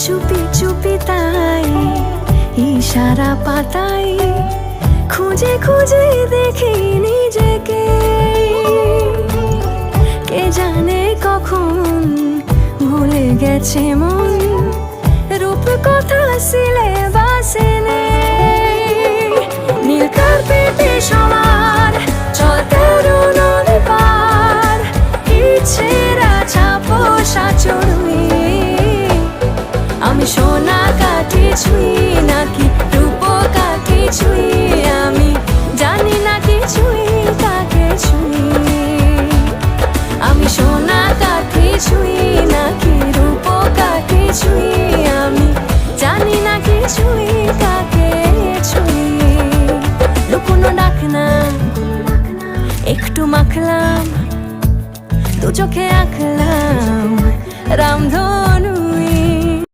চুপি চুপি তাই ইশারা পাতাই খুঁজে খুঁজে দেখি নিজেকে। কে জানে কখন ভুলে গেছে মন, রূপ কথা সিলেবাসে নেই। নীল কার্পেটে সবার চলতে নদী পার, ইচ্ছেরা ছাপো সাচড়ুই। আমি সোনা কাঠি ছুঁই নাকি রূপ কাঠি ছুঁই, আমি জানি না কিছুই কাকে ছুঁই। আমি সোনা কাঠি ছুঁই নাকি রূপ কাঠি ছুঁই, আমি জানি না কিছুই কাকে ছুঁই। লুকোনো ডাক না একটু মাখলাম, দু চোখে আঁকলাম রামধন।